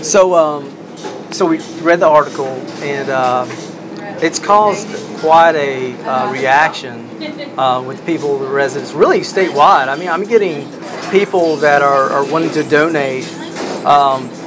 So we read the article, and it's caused quite a reaction with people, the residents, really statewide. I mean, I'm getting people that are wanting to donate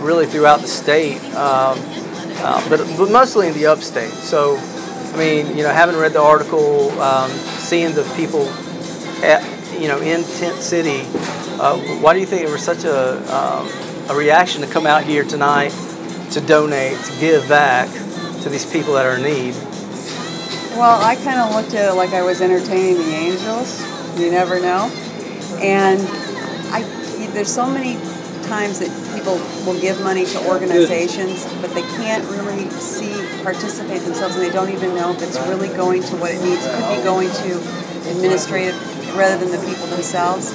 really throughout the state, but mostly in the upstate. So, I mean, having read the article, seeing the people in Tent City, why do you think there was such a reaction to come out here tonight to donate, to give back to these people that are in need? Well, I kind of looked at it like I was entertaining the angels. You never know. And there's so many times that people will give money to organizations, but they can't really participate themselves, and they don't even know if it's really going to what it needs. It could be going to administrative rather than the people themselves.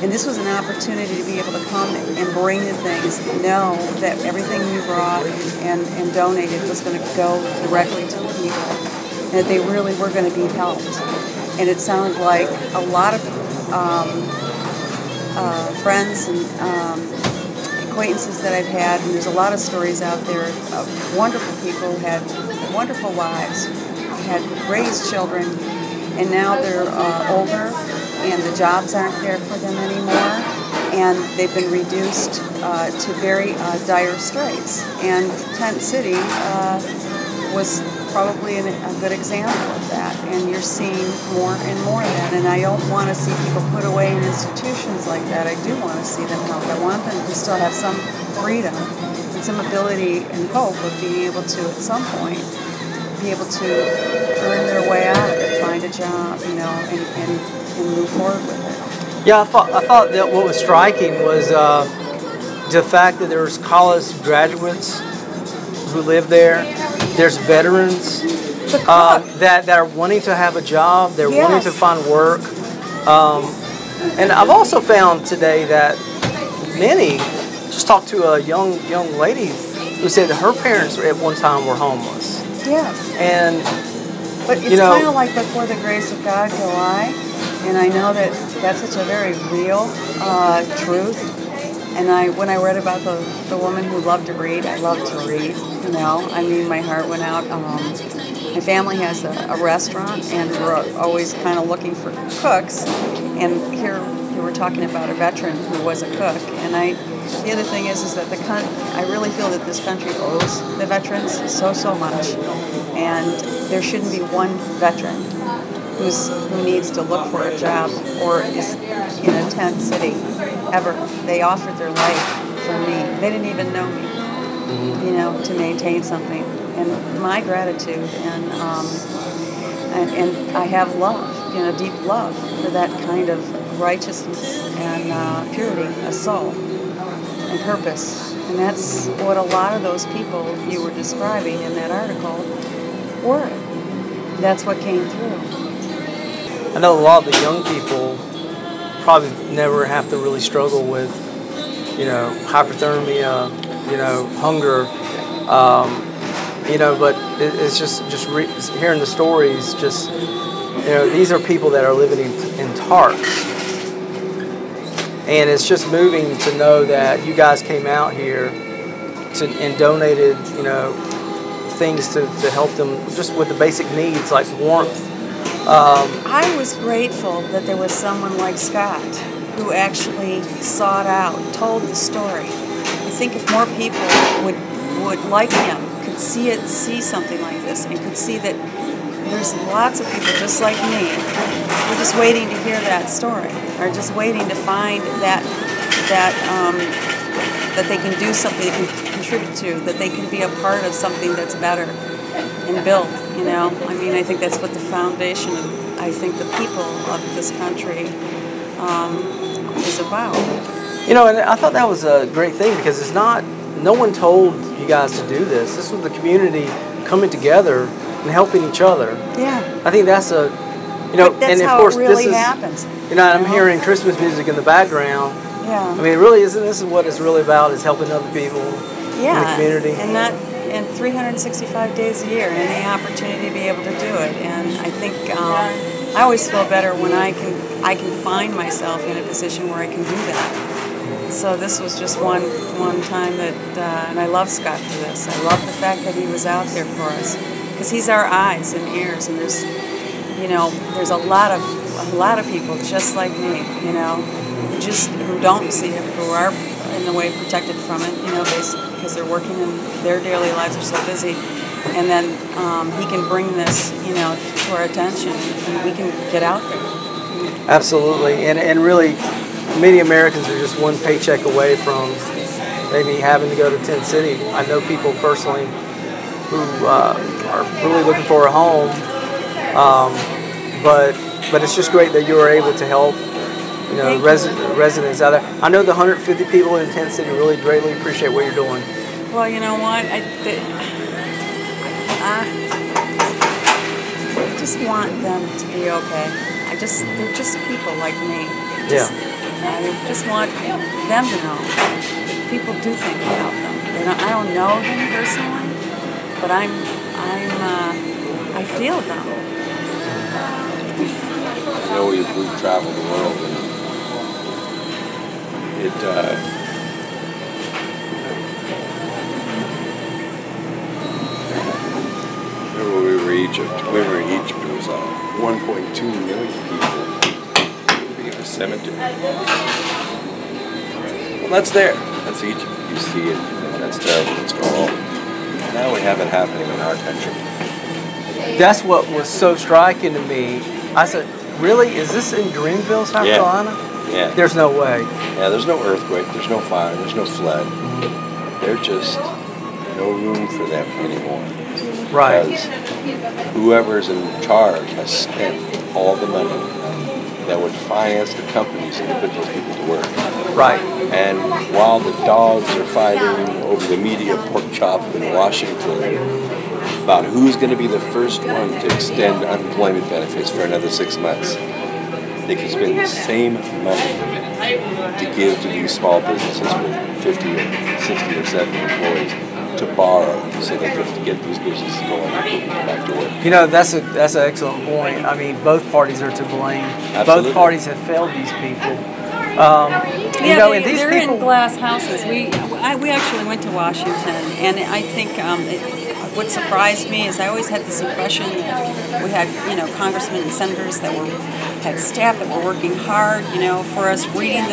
And this was an opportunity to be able to come and bring the things, know that everything we brought and donated was going to go directly to the people, and that they really were going to be helped. And it sounded like a lot of friends and acquaintances that I've had, and there's a lot of stories out there of wonderful people who had wonderful lives, had raised children, and now they're older, and the jobs aren't there for them anymore, and they've been reduced to very dire straits. And Tent City was probably a good example of that, and you're seeing more and more of that. And I don't want to see people put away in institutions like that. I do want to see them help. I want them to still have some freedom and some ability and hope of being able to, at some point, be able to earn their way out of it, find a job, and move forward with it. Yeah, I thought that what was striking was the fact that there's college graduates who live there. There's veterans that are wanting to have a job. They're wanting to find work. And I've also found today that many, just talked to a young lady who said that her parents at one time were homeless. Yes. But it's kind of like before the grace of God go I. And I know that that's such a very real truth. And when I read about the woman who loved to read, I love to read, my heart went out. My family has a restaurant, and we're always kind of looking for cooks. And here you were talking about a veteran who was a cook. And the other thing is that I really feel that this country owes the veterans so much. And there shouldn't be one veteran who needs to look for a job or is in a tent city ever. They offered their life for me. They didn't even know me, to maintain something. And my gratitude and I have love, deep love for that kind of righteousness and purity of soul and purpose. And that's what a lot of those people you were describing in that article were. That's what came through. I know a lot of the young people probably never have to really struggle with, hypothermia, hunger, but it's just hearing the stories. These are people that are living in tarps, and it's just moving to know that you guys came out here and donated, things to help them just with the basic needs like warmth. I was grateful that there was someone like Scott who actually sought out, told the story. I think if more people would like him, could see something like this, and could see that there's lots of people just like me. We're just waiting to hear that story, or just waiting to find that they can do something, they can contribute to, that they can be a part of something that's better and built. I think that's what the foundation of, the people of this country is about. And I thought that was a great thing, because no one told you guys to do this. This was the community coming together and helping each other. Yeah. I think that's that's and of how course it really this is, happens. I'm hearing Christmas music in the background. Yeah. This is what it's really about, is helping other people in the community. And 365 days a year, and any opportunity to be able to do it. And I think I always feel better when I can find myself in a position where I can do that. So this was just one time that, and I love Scott for this. I love the fact that he was out there for us, because he's our eyes and ears. And there's, there's a lot of people just like me, who don't see it, who are in a way protected from it, basically because they're working and their daily lives are so busy. And then he can bring this, to our attention, and we can get out there. Absolutely, and really, many Americans are just one paycheck away from maybe having to go to Tent City. I know people personally who are really looking for a home, but it's just great that you were able to help, residents out there. I know the 150 people in Tent City really greatly appreciate what you're doing. Well, you know what? I just want them to be okay. They're just people like me. I just want them to know that people do think about them. I don't know them personally, but I feel them. We've traveled the world, and we were in Egypt, there was 1.2 million people in a cemetery. Well, that's there. That's Egypt. You see it, and that's terrible. Let's go home. Now we have it happening in our country. That's what was so striking to me. I said, really? Is this in Greenville, South Carolina? Yeah. There's no way. Yeah, there's no earthquake, there's no fire, there's no flood. There's just no room for them anymore. Right. Because whoever's in charge has spent all the money that would finance the companies and put those people to work. Right. And while the dogs are fighting over the media pork chop in Washington about who's going to be the first one to extend unemployment benefits for another 6 months, they can spend the same money to give to these small businesses with 50 or 60 or 70 employees to borrow so they can get these businesses going and put them back to work. That's an excellent point. I mean, both parties are to blame. Absolutely. Both parties have failed these people. They're in glass houses. We actually went to Washington, and I think what surprised me is I always had this impression that we had, congressmen and senators that had staff that were working hard, for us, reading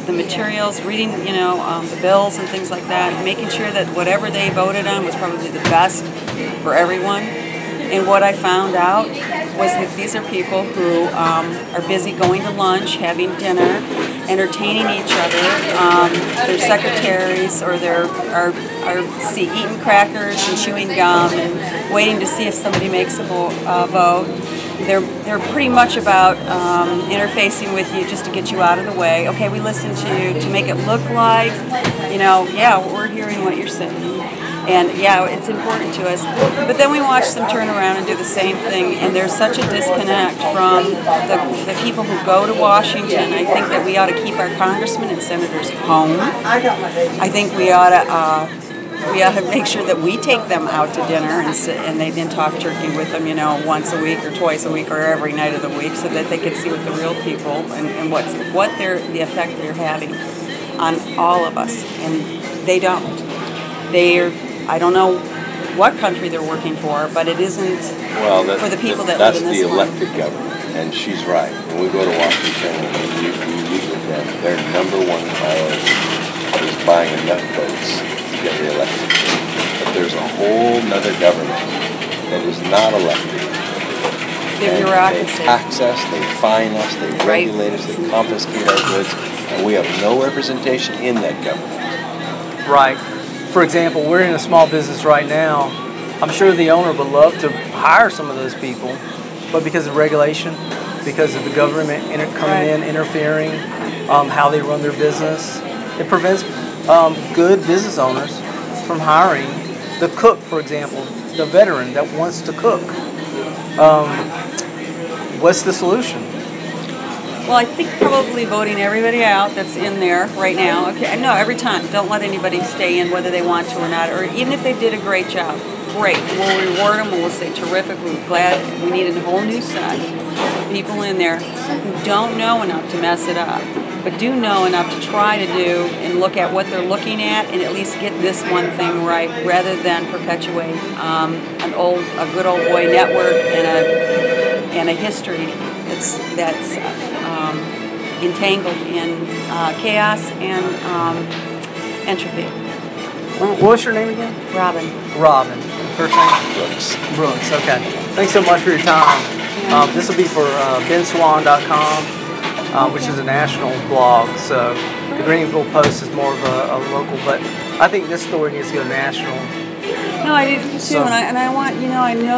the materials, reading, the bills and things like that, and making sure that whatever they voted on was probably the best for everyone. And what I found out was that these are people who are busy going to lunch, having dinner, entertaining each other. Their secretaries or eating crackers and chewing gum and waiting to see if somebody makes a vote. They're pretty much about interfacing with you just to get you out of the way. Okay, we listen to you to make it look like, we're hearing what you're saying. And it's important to us. But then we watch them turn around and do the same thing, and there's such a disconnect from the people who go to Washington. I think that we ought to keep our congressmen and senators home. I think we ought to make sure that we take them out to dinner and they then talk turkey with them, once a week or twice a week or every night of the week, so that they can see what the real people and the effect they're having on all of us. And they don't. I don't know what country they're working for, but it isn't for the people that live in this one. That's the elected government, and she's right. When we go to Washington and we meet with them, their number one priority is buying enough votes to get reelected. But there's a whole nother government that is not elected. They're bureaucracy. They tax us, they fine us, they regulate us, they confiscate our goods, and we have no representation in that government. Right. For example, we're in a small business right now. I'm sure the owner would love to hire some of those people, but because of regulation, because of the government coming in, interfering, how they run their business, it prevents good business owners from hiring the cook, for example, the veteran that wants to cook. What's the solution? Well, I think probably voting everybody out that's in there right now. Okay, no, every time. Don't let anybody stay in whether they want to or not, or even if they did a great job. great. We'll reward them. We'll say, terrific. We're glad. We need a whole new set of people in there who don't know enough to mess it up, but do know enough to try to do and look at what they're looking at and at least get this one thing right, rather than perpetuate a good old boy network and a history that's entangled in chaos and entropy. What's your name again? Robin. Robin. First name? Brooks. Brooks. Okay. Thanks so much for your time. This will be for benswan.com, which is a national blog. So the Greenville Post is more of a local, but I think this story needs to go national. No, I do too, and I want, I know.